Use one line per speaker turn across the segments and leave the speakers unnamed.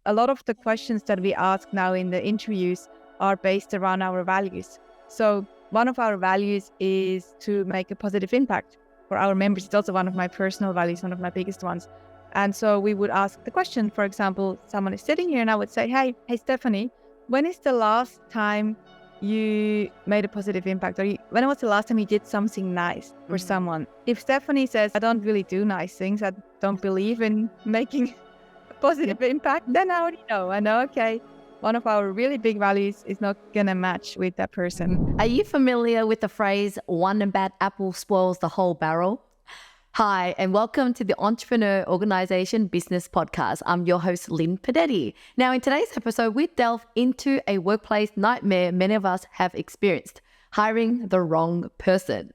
a lot of the questions that we ask now in the interviews are based around our values. So one of our values is to make a positive impact for our members. It's also one of my personal values, one of my biggest ones. And so we would ask the question, for example, someone is sitting here and I would say, hey, Stephanie, when is the last time you made a positive impact? Or when was the last time you did something nice for someone? If Stephanie says, I don't really do nice things, I don't believe in making a positive impact, then I already know. I know, okay, one of our really big values is not going to match with that person.
Are you familiar with the phrase, one bad apple spoils the whole barrel? Hi, and welcome to the Entrepreneur Organization Business Podcast. I'm your host, Lynn Padetti. Now, in today's episode, we delve into a workplace nightmare many of us have experienced, hiring the wrong person.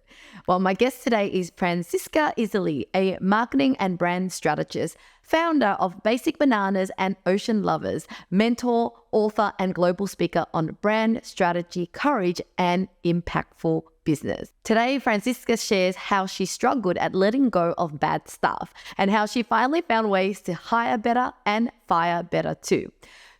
Well, my guest today is Franziska Iseli, a marketing and brand strategist, founder of Basic Bananas and Oceanlovers, mentor, author, and global speaker on brand strategy, courage, and impactful business. Today, Franziska shares how she struggled at letting go of bad stuff and how she finally found ways to hire better and fire better too.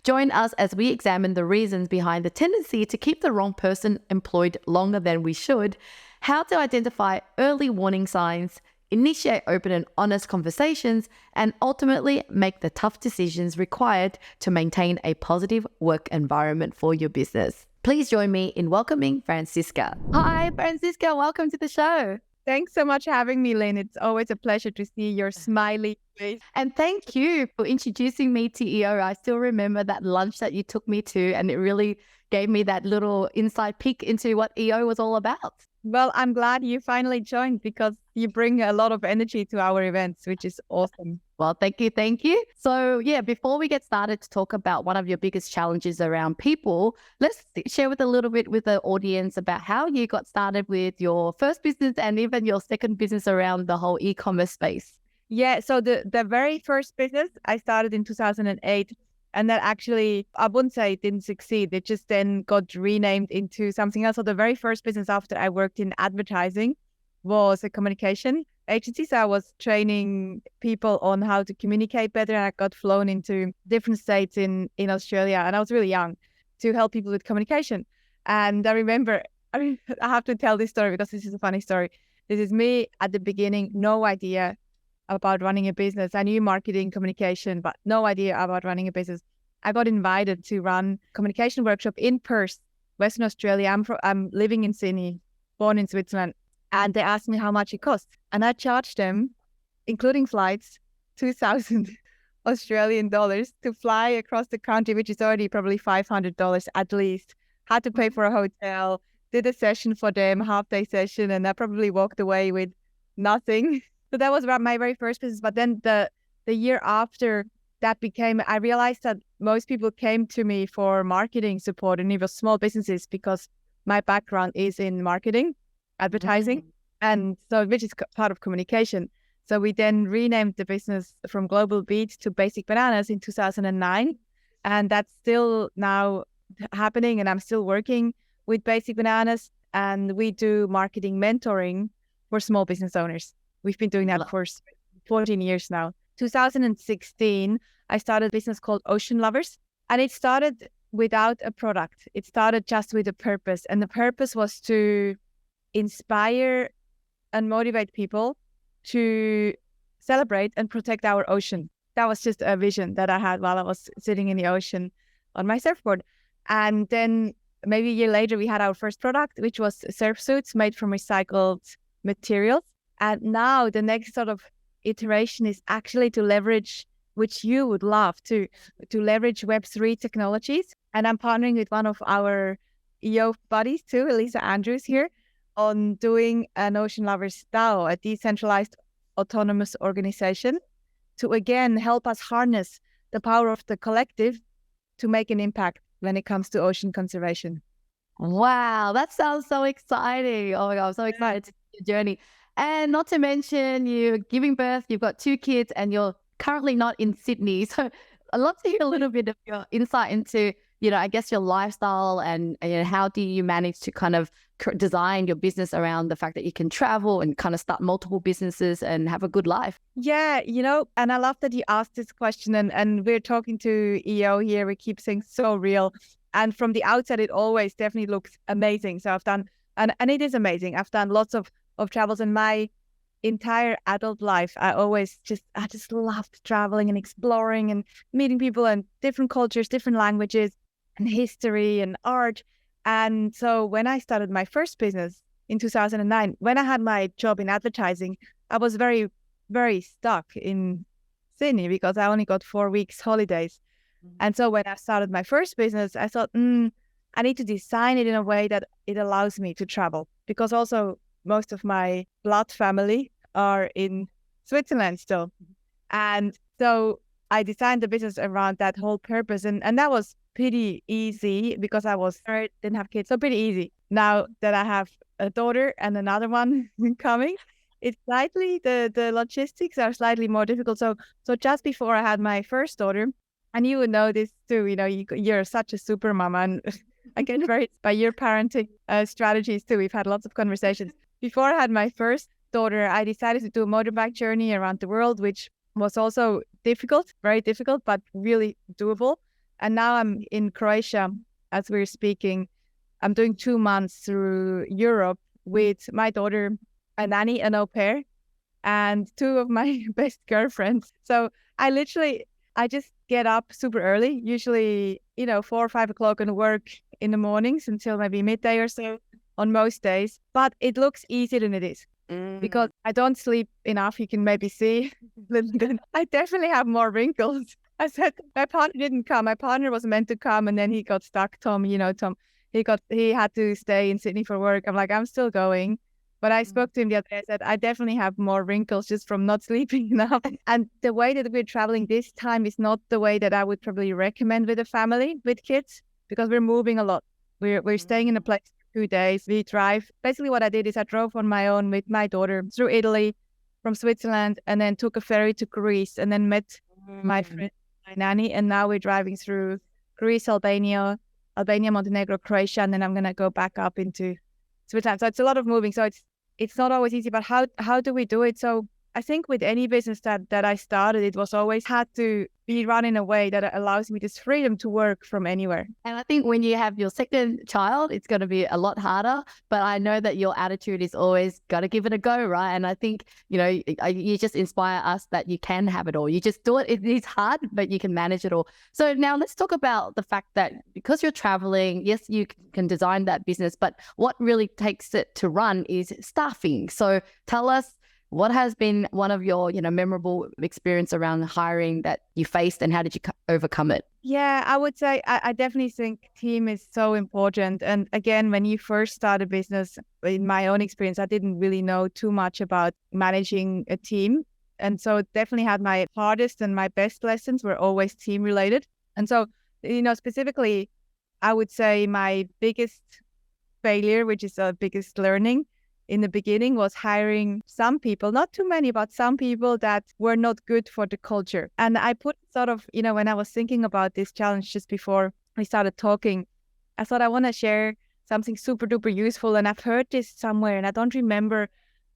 Join us as we examine the reasons behind the tendency to keep the wrong person employed longer than we should, how to identify early warning signs, initiate open and honest conversations, and ultimately make the tough decisions required to maintain a positive work environment for your business. Please join me in welcoming Franziska. Hi, Franziska. Welcome to the show.
Thanks so much for having me, Lynn. It's always a pleasure to see your smiley face.
And thank you for introducing me to EO. I still remember that lunch that you took me to, and it really gave me that little inside peek into what EO was all about.
Well, I'm glad you finally joined because you bring a lot of energy to our events, which is awesome.
Well, thank you. Thank you. So before we get started to talk about one of your biggest challenges around people, let's share with a little bit with the audience about how you got started with your first business and even your second business around the whole e-commerce space.
Yeah, so the very first business I started in 2008. And that actually, I wouldn't say it didn't succeed. It just then got renamed into something else. So the very first business after I worked in advertising was a communication agency. So I was training people on how to communicate better. And I got flown into different states in Australia. And I was really young to help people with communication. And I remember, I have to tell this story because this is a funny story. This is me at the beginning, no idea about running a business. I knew marketing, communication, but no idea about running a business. I got invited to run a communication workshop in Perth, Western Australia. I'm living in Sydney, born in Switzerland. And they asked me how much it cost. And I charged them, including flights, 2,000 Australian dollars to fly across the country, which is already probably $500 at least. Had to pay for a hotel, did a session for them, half-day session, and I probably walked away with nothing. So that was my very first business. But then the year after that I realized that most people came to me for marketing support, and it was small businesses because my background is in marketing, advertising, and so which is part of communication. So we then renamed the business from Global Beat to Basic Bananas in 2009. And that's still now happening. And I'm still working with Basic Bananas, and we do marketing mentoring for small business owners. We've been doing that for 14 years now. 2016, I started a business called Oceanlovers, and it started without a product. It started just with a purpose, and the purpose was to inspire and motivate people to celebrate and protect our ocean. That was just a vision that I had while I was sitting in the ocean on my surfboard. And then maybe a year later, we had our first product, which was surf suits made from recycled materials. And now the next sort of iteration is actually to leverage, which you would love to leverage Web3 technologies. And I'm partnering with one of our EO buddies too, Elisa Andrews here, on doing an Oceanlovers DAO, a decentralized autonomous organization, to again help us harness the power of the collective to make an impact when it comes to ocean conservation.
Wow, that sounds so exciting. Oh my God, I'm so excited to see your journey. And not to mention, you're giving birth, you've got 2 kids, and you're currently not in Sydney. So I'd love to hear a little bit of your insight into I guess your lifestyle and how do you manage to kind of design your business around the fact that you can travel and kind of start multiple businesses and have a good life?
Yeah, and I love that you asked this question, and we're talking to EO here. We keep saying so real. And from the outside, it always definitely looks amazing. So I've done, and it is amazing. I've done lots of travels in my entire adult life. I just loved traveling and exploring and meeting people and different cultures, different languages and history and art. And so when I started my first business in 2009, when I had my job in advertising, I was very, very stuck in Sydney because I only got 4 weeks holidays. And so when I started my first business, I thought, I need to design it in a way that it allows me to travel, because also most of my blood family are in Switzerland still. And so I designed the business around that whole purpose. And that was pretty easy because I was married, didn't have kids. So pretty easy. Now that I have a daughter and another one coming, it's slightly, the logistics are slightly more difficult. So just before I had my first daughter, and you would know this too, you're such a super mama, and I get very by your parenting strategies too. We've had lots of conversations. Before I had my first daughter, I decided to do a motorbike journey around the world, which was also difficult, very difficult, but really doable. And now I'm in Croatia as we're speaking. I'm doing 2 months through Europe with my daughter, a nanny, an au pair, and 2 of my best girlfriends. So I just get up super early, usually, 4 or 5 o'clock, and work in the mornings until maybe midday or so on most days. But it looks easier than it is because I don't sleep enough. You can maybe see. I definitely have more wrinkles. I said, my partner didn't come. My partner was meant to come and then he got stuck. Tom, Tom, he had to stay in Sydney for work. I'm like, I'm still going. But I spoke to him the other day. I said, I definitely have more wrinkles just from not sleeping enough. And the way that we're traveling this time is not the way that I would probably recommend with a family, with kids, because we're moving a lot. We're staying in a place for 2 days. We drive. Basically what I did is I drove on my own with my daughter through Italy, from Switzerland, and then took a ferry to Greece, and then met my friend, my nanny. And now we're driving through Greece, Albania, Montenegro, Croatia, and then I'm going to go back up into Switzerland. So it's a lot of moving. So it's not always easy, but how do we do it? So I think with any business that I started, it was always had to be run in a way that allows me this freedom to work from anywhere.
And I think when you have your second child, it's going to be a lot harder. But I know that your attitude is always got to give it a go, right? And I think, you just inspire us that you can have it all. You just do it. It is hard, but you can manage it all. So now let's talk about the fact that because you're traveling, yes, you can design that business, but what really takes it to run is staffing. So tell us, what has been one of your, memorable experience around hiring that you faced, and how did you overcome it?
Yeah, I would say I definitely think team is so important. And again, when you first start a business, in my own experience, I didn't really know too much about managing a team. And so definitely had my hardest and my best lessons were always team related. And so, specifically, I would say my biggest failure, which is the biggest learning in the beginning, was hiring some people, not too many, but some people that were not good for the culture. And I put sort of, when I was thinking about this challenge just before we started talking, I thought I want to share something super duper useful. And I've heard this somewhere and I don't remember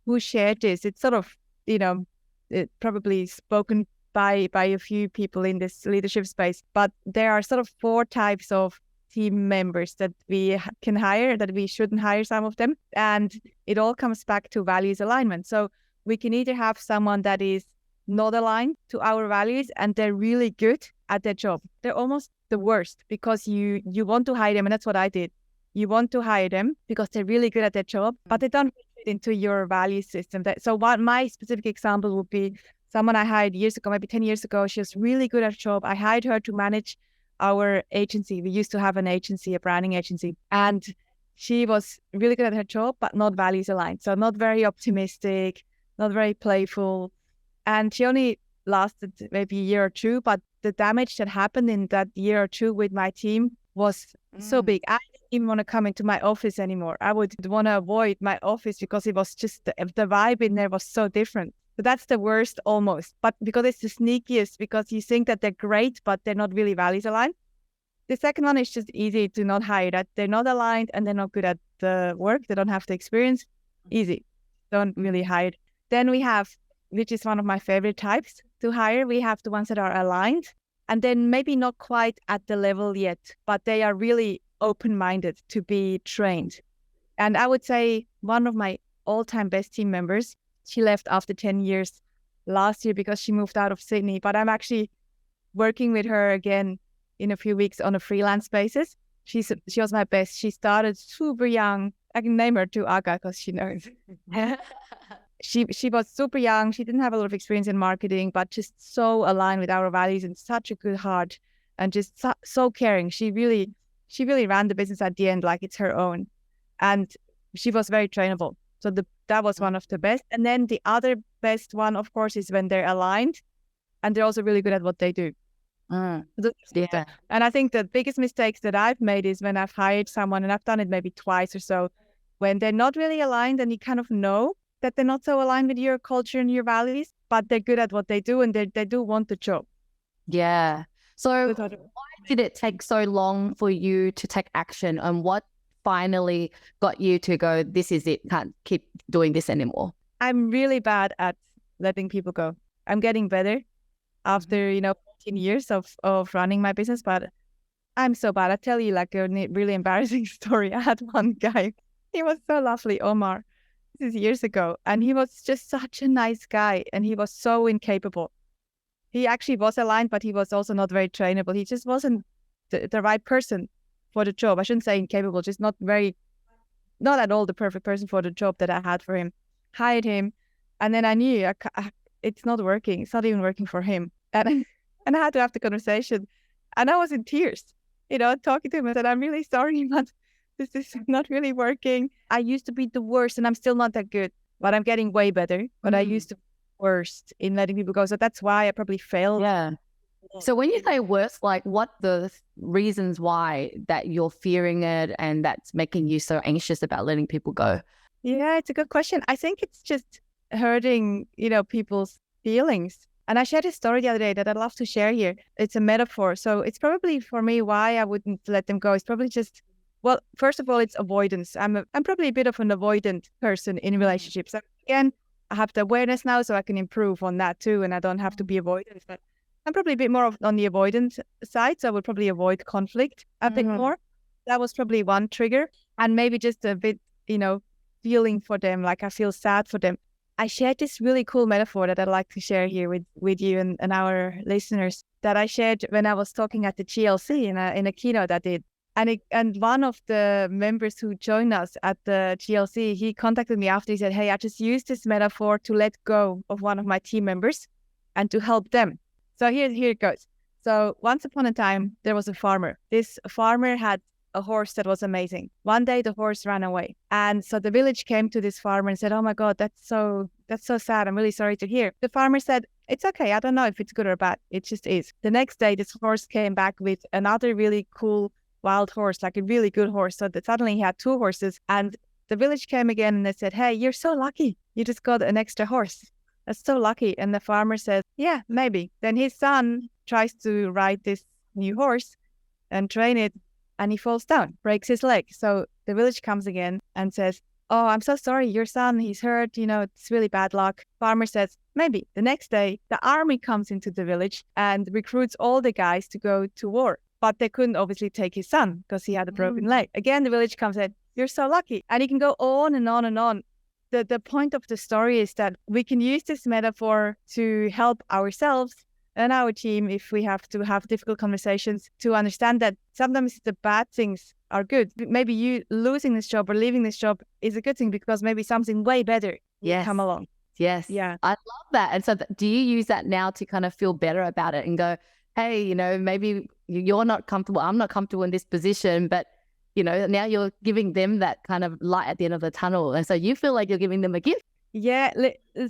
who shared this. It's sort of, it probably spoken by a few people in this leadership space, but there are sort of 4 types of team members that we can hire, that we shouldn't hire some of them. And it all comes back to values alignment. So we can either have someone that is not aligned to our values and they're really good at their job. They're almost the worst because you want to hire them. And that's what I did. You want to hire them because they're really good at their job, but they don't fit into your value system. So what my specific example would be someone I hired years ago, maybe 10 years ago. She was really good at her job. I hired her to manage our agency. We used to have an agency, a branding agency, and she was really good at her job, but not values aligned. So not very optimistic, not very playful. And she only lasted maybe a year or 2, but the damage that happened in that year or 2 with my team was so big. I didn't even want to come into my office anymore. I would want to avoid my office because it was just, the vibe in there was so different. So that's the worst almost, but because it's the sneakiest, because you think that they're great, but they're not really values aligned. The second one is just easy to not hire, that they're not aligned and they're not good at the work. They don't have the experience. Easy. Don't really hire. Then we have, which is one of my favorite types to hire, we have the ones that are aligned and then maybe not quite at the level yet, but they are really open-minded to be trained. And I would say one of my all-time best team members, she left after 10 years last year because she moved out of Sydney, but I'm actually working with her again in a few weeks on a freelance basis. She was my best. She started super young. I can name her to Aga because she knows. She was super young. She didn't have a lot of experience in marketing, but just so aligned with our values and such a good heart and just so caring. She really ran the business at the end like it's her own. And she was very trainable. So that was one of the best. And then the other best one, of course, is when they're aligned and they're also really good at what they do.
Yeah.
And I think the biggest mistakes that I've made is when I've hired someone, and I've done it maybe twice or so, when they're not really aligned and you kind of know that they're not so aligned with your culture and your values, but they're good at what they do and they do want the job.
Yeah. So why did it take so long for you to take action, and what finally got you to go, this is it, can't keep doing this anymore?
I'm really bad at letting people go. I'm getting better after, 14 years of running my business, but I'm so bad. I tell you like a really embarrassing story. I had one guy, he was so lovely, Omar. This is years ago. And he was just such a nice guy and he was so incapable. He actually was aligned, but he was also not very trainable. He just wasn't the right person for the job. I shouldn't say incapable, just not at all the perfect person for the job that I had for him. Hired him. And then I knew it's not working. It's not even working for him. And I had to have the conversation. And I was in tears, talking to him. I said, I'm really sorry, but this is not really working. I used to be the worst and I'm still not that good, but I'm getting way better. But I used to be the worst in letting people go. So that's why I probably failed.
Yeah. So when you say worst, like what the reasons why that you're fearing it and that's making you so anxious about letting people go?
Yeah, it's a good question. I think it's just hurting, people's feelings. And I shared a story the other day that I'd love to share here. It's a metaphor. So it's probably for me why I wouldn't let them go. It's probably just, well, first of all, it's avoidance. I'm probably a bit of an avoidant person in relationships. Again, I have the awareness now, so I can improve on that too, and I don't have to be avoidant. But I'm probably a bit more on the avoidant side, so I would probably avoid conflict a bit more. That was probably one trigger. And maybe just a bit, feeling for them, like I feel sad for them. I shared this really cool metaphor that I'd like to share here with you and our listeners that I shared when I was talking at the GLC in a keynote I did. And one of the members who joined us at the GLC, he contacted me after. He said, hey, I just used this metaphor to let go of one of my team members and to help them. So here it goes. So once upon a time, there was a farmer. This farmer had a horse that was amazing. One day the horse ran away. And so the village came to this farmer and said, oh my God, that's so sad. I'm really sorry to hear. The farmer said, it's okay. I don't know if it's good or bad. It just is. The next day, this horse came back with another really cool wild horse, like a really good horse. So that suddenly he had two horses and the village came again and they said, hey, you're so lucky. You just got an extra horse. That's so lucky. And the farmer says, yeah, maybe. Then his son tries to ride this new horse and train it. And he falls down, breaks his leg. So the village comes again and says, oh, I'm so sorry, your son, he's hurt, it's really bad luck. Farmer says, maybe. The next day, the army comes into the village and recruits all the guys to go to war. But they couldn't obviously take his son because he had a broken leg. Again, the village comes and said, you're so lucky. And you can go on and on and on. The point of the story is that we can use this metaphor to help ourselves and our team, if we have to have difficult conversations, to understand that sometimes the bad things are good. Maybe you losing this job or leaving this job is a good thing because maybe something way better will come along.
Yes. Yeah. I love that. And so do you use that now to kind of feel better about it and go, hey, maybe you're not comfortable, I'm not comfortable in this position, but, now you're giving them that kind of light at the end of the tunnel. And so you feel like you're giving them a gift.
Yeah,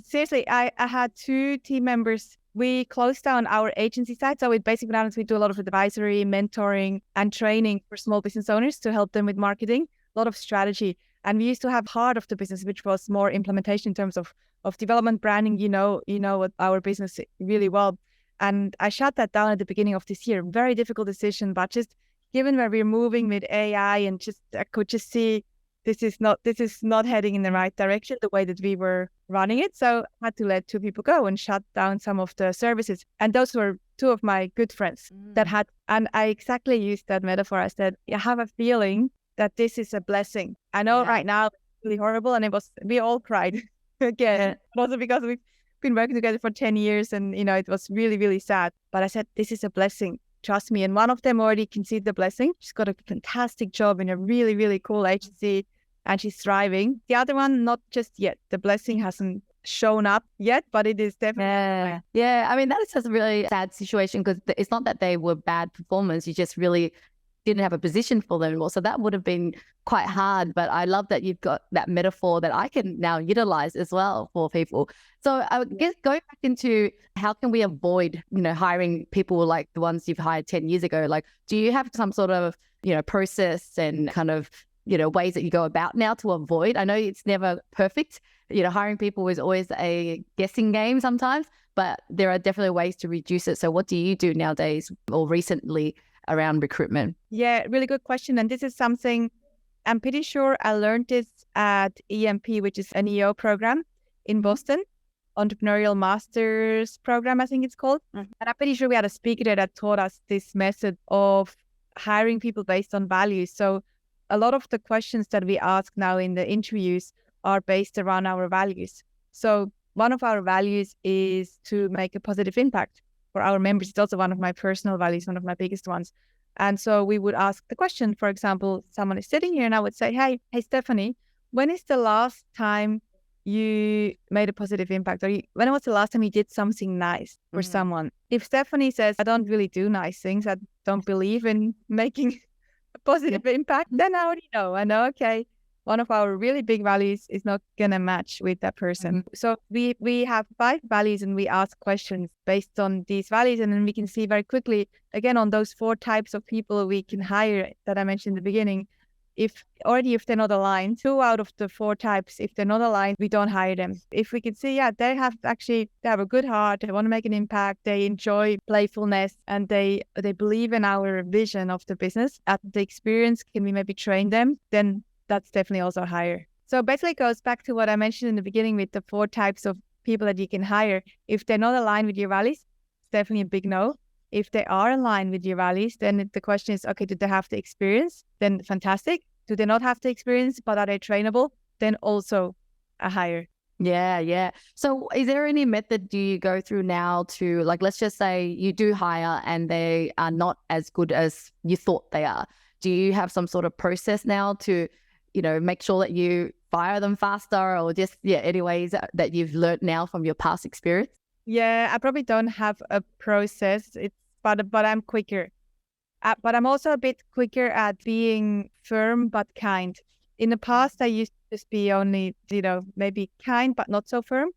seriously, I had two team members. We closed down our agency side. So with Basic Bananas, we do a lot of advisory, mentoring, and training for small business owners to help them with marketing, a lot of strategy. And we used to have heart of the business, which was more implementation in terms of development, branding, what our business really well. And I shut that down at the beginning of this year. Very difficult decision, but just given where we're moving with AI, and just I could just see this is not heading in the right direction the way that we were running it. So I had to let 2 people go and shut down some of the services. And those were 2 of my good friends that had, and I exactly used that metaphor. I said, I have a feeling that this is a blessing. I know right now it's really horrible, and we all cried again, also because we've been working together for 10 years, and it was really, really sad. But I said, this is a blessing. Trust me. And one of them already can see the blessing. She's got a fantastic job in a really, really cool agency, and she's thriving. The other one, not just yet. The blessing hasn't shown up yet, but it is definitely.
Yeah. I mean, that is just a really sad situation, because it's not that they were bad performers. You just really didn't have a position for them anymore. So that would have been quite hard. But I love that you've got that metaphor that I can now utilize as well for people. So I guess going back into how can we avoid, hiring people like the ones you've hired 10 years ago? Like, do you have some sort of, process and kind of, ways that you go about now to avoid? I know it's never perfect. Hiring people is always a guessing game sometimes, but there are definitely ways to reduce it. So what do you do nowadays or recently around recruitment?
Yeah, really good question. And this is something I'm pretty sure I learned this at EMP, which is an EO program in Boston, Entrepreneurial Masters program, I think it's called. And I'm pretty sure we had a speaker there that taught us this method of hiring people based on values. So a lot of the questions that we ask now in the interviews are based around our values. So one of our values is to make a positive impact for our members. It's also one of my personal values, one of my biggest ones. And so we would ask the question, for example, someone is sitting here and I would say, hey, Stephanie, when is the last time you made a positive impact? Or when was the last time you did something nice for someone? If Stephanie says, I don't really do nice things, I don't believe in making a positive impact, then I already know. I know, okay, one of our really big values is not going to match with that person. So we have 5 values and we ask questions based on these values. And then we can see very quickly, again, on those 4 types of people we can hire that I mentioned in the beginning, if they're not aligned, 2 out of the 4 types, if they're not aligned, we don't hire them. If we can see, they have a good heart, they want to make an impact, they enjoy playfulness, and they believe in our vision of the business, at the experience, can we maybe train them? Then that's definitely also higher. So basically it goes back to what I mentioned in the beginning with the 4 types of people that you can hire. If they're not aligned with your values, it's definitely a big no. If they are aligned with your values, then the question is, okay, do they have the experience? Then fantastic. Do they not have the experience, but are they trainable? Then also a hire.
Yeah. So is there any method do you go through now to, like, let's just say you do hire and they are not as good as you thought they are. Do you have some sort of process now to, make sure that you fire them faster, or just, any ways that you've learned now from your past experience?
Yeah, I probably don't have a process, but I'm quicker. But I'm also a bit quicker at being firm but kind. In the past, I used to just be only, maybe kind but not so firm.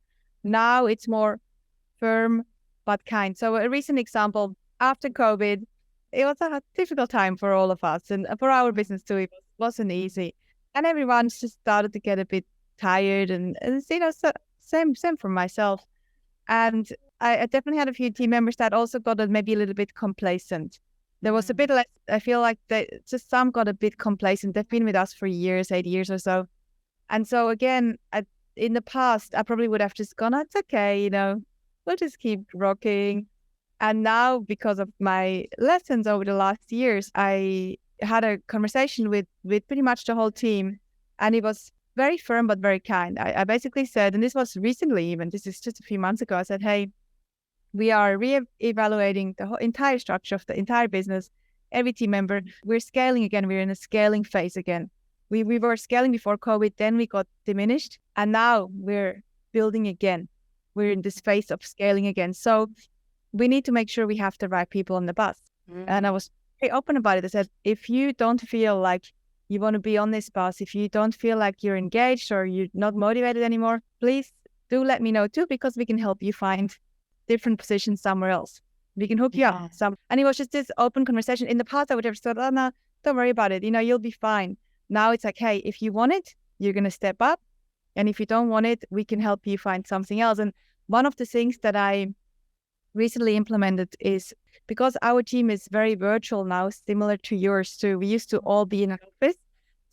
Now it's more firm but kind. So a recent example, after COVID, it was a difficult time for all of us and for our business too. It wasn't easy. And everyone just started to get a bit tired and so same for myself. And I definitely had a few team members that also got maybe a little bit complacent. There was a bit less, I feel like some got a bit complacent. They've been with us for years, 8 years or so. And so again, in the past, I probably would have just gone, it's okay, we'll just keep rocking. And now, because of my lessons over the last years, I had a conversation with pretty much the whole team. And it was very firm, but very kind. I basically said, and this was recently even, this is just a few months ago, I said, hey, we are re-evaluating the whole entire structure of the entire business, every team member. We're scaling again. We're in a scaling phase again. We were scaling before COVID, then we got diminished, and now we're building again. We're in this phase of scaling again. So we need to make sure we have the right people on the bus. And I was very open about it. I said, if you don't feel like you want to be on this bus, if you don't feel like you're engaged or you're not motivated anymore, please do let me know too, because we can help you find different positions somewhere else. We can hook you up. And it was just this open conversation. In the past, I would have said, oh, no, don't worry about it. You'll be fine. Now it's like, hey, if you want it, you're going to step up. And if you don't want it, we can help you find something else. And one of the things that I recently implemented is because our team is very virtual now, similar to yours too. We used to all be in an office.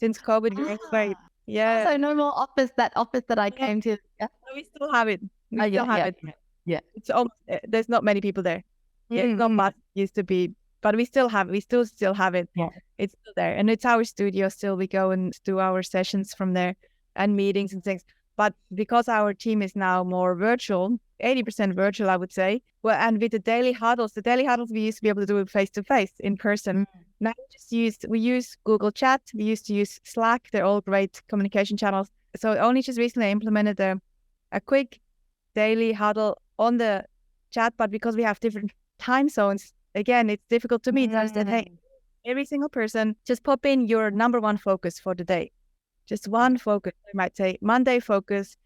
Since COVID, we were very,
So no more office, that office that I came to. Yeah.
we still have it. We still have it.
Yeah.
It's almost, there's not many people there. It's not much used to be, but we still have it.
Yeah.
It's still there. And it's our studio still. We go and do our sessions from there and meetings and things. But because our team is now more virtual, 80% virtual, I would say. Well, and with the daily huddles we used to be able to do it face to face in person. Now we use Google Chat. We used to use Slack. They're all great communication channels. So only just recently implemented a quick daily huddle on the chat, but because we have different time zones, again, it's difficult to meet. So I said, hey, every single person, just pop in your number one focus for the day. Just one focus. I might say Monday focus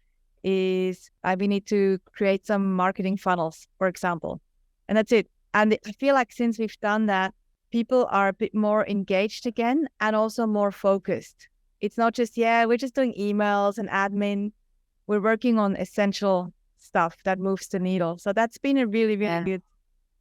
is we need to create some marketing funnels, for example. And that's it. And I feel like since we've done that, people are a bit more engaged again and also more focused. It's not just, we're just doing emails and admin. We're working on essential stuff that moves the needle. So that's been a really, really good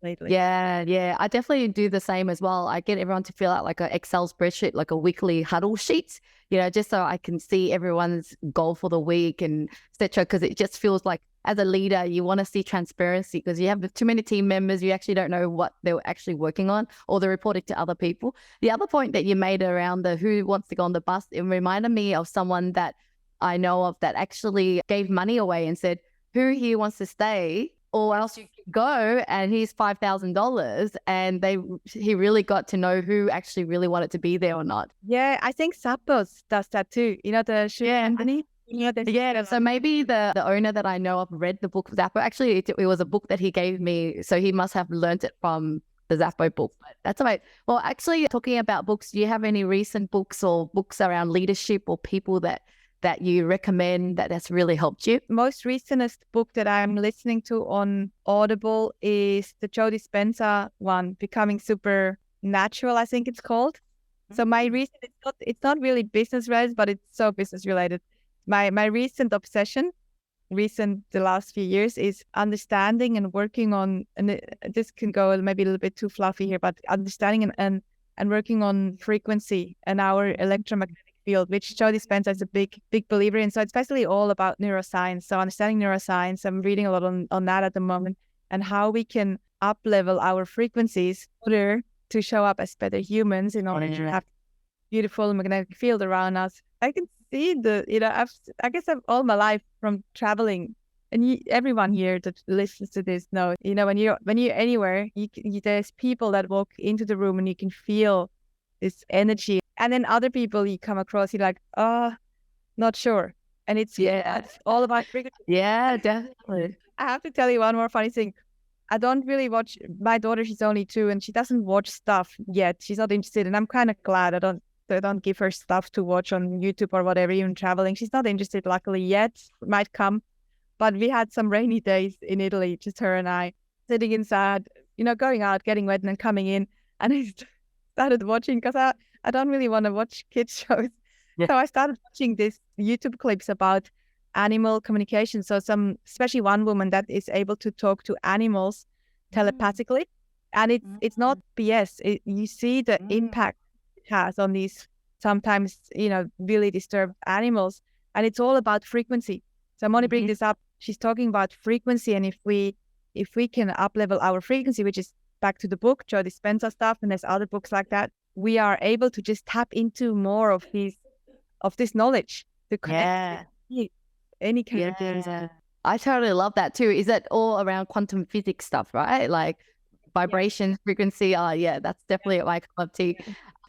lately.
Yeah. I definitely do the same as well. I get everyone to fill out like an Excel spreadsheet, like a weekly huddle sheet, just so I can see everyone's goal for the week and etc. Because it just feels like as a leader, you want to see transparency because you have too many team members. You actually don't know what they're actually working on or they're reporting to other people. The other point that you made around the who wants to go on the bus, it reminded me of someone that I know of that actually gave money away and said, who here wants to stay or else you can go, and here's $5,000. And he really got to know who actually really wanted to be there or not.
Yeah, I think Zappos does that too. The shoe company.
So maybe the owner that I know of read the book Zappo. Actually, it was a book that he gave me, so he must have learnt it from the Zappo book. But that's all right. Well, actually, talking about books, do you have any recent books or books around leadership or people that you recommend that's really helped you?
Most recentest book that I'm listening to on Audible is the Joe Dispenza one, Becoming Supernatural, I think it's called. So my recent, it's not really business related, but it's so business related. My recent obsession, the last few years, is understanding and working on, and this can go maybe a little bit too fluffy here, but understanding and working on frequency and our electromagnetic field, which Joe Dispenza is a big believer in. So it's basically all about neuroscience. So understanding neuroscience, I'm reading a lot on that at the moment, and how we can up level our frequencies in order to show up as better humans in order to have beautiful magnetic field around us. I can see I guess I've all my life from traveling, and everyone here that listens to this knows, when you're anywhere, there's people that walk into the room and you can feel this energy. And then other people you come across, you're like, not sure. And it's all about frequency.
Yeah, definitely.
I have to tell you one more funny thing. I don't really watch, my daughter, she's only 2 and she doesn't watch stuff yet. She's not interested. And I'm kind of glad I don't give her stuff to watch on YouTube or whatever, even traveling. She's not interested, luckily, yet. It might come. But we had some rainy days in Italy, just her and I, sitting inside, going out, getting wet and then coming in. And I started watching because I don't really want to watch kids shows. Yeah. So I started watching these YouTube clips about animal communication. So especially one woman that is able to talk to animals telepathically. And it's not BS. You see the impact it has on these sometimes, really disturbed animals. And it's all about frequency. So I'm only bringing this up. She's talking about frequency. And if we can up level our frequency, which is back to the book, Joe Dispenza stuff, and there's other books like that, we are able to just tap into more of this knowledge to connect with any kind of things.
I totally love that too. Is that all around quantum physics stuff, right? Like vibration, frequency. That's definitely my cup of tea.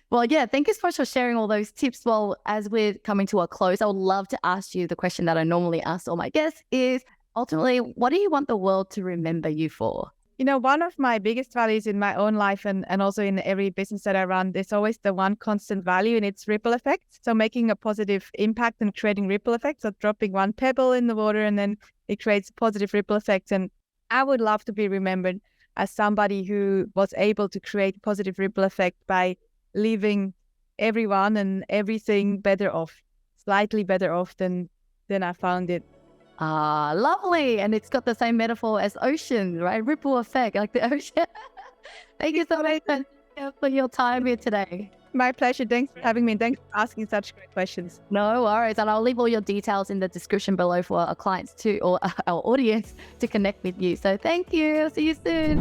Well, thank you so much for sharing all those tips. Well, as we're coming to a close, I would love to ask you the question that I normally ask all my guests is, ultimately, what do you want the world to remember you for?
One of my biggest values in my own life and also in every business that I run, there's always the one constant value, and it's ripple effects. So making a positive impact and creating ripple effects. So dropping one pebble in the water and then it creates positive ripple effects. And I would love to be remembered as somebody who was able to create positive ripple effect by leaving everyone and everything better off, slightly better off than I found it.
Lovely. And it's got the same metaphor as ocean, right? Ripple effect, like the ocean. Thank you so much for your time here today.
My pleasure. Thanks for having me. Thanks for asking such great questions.
No worries. And I'll leave all your details in the description below for our clients to, or our audience to connect with you. So thank you. See you soon.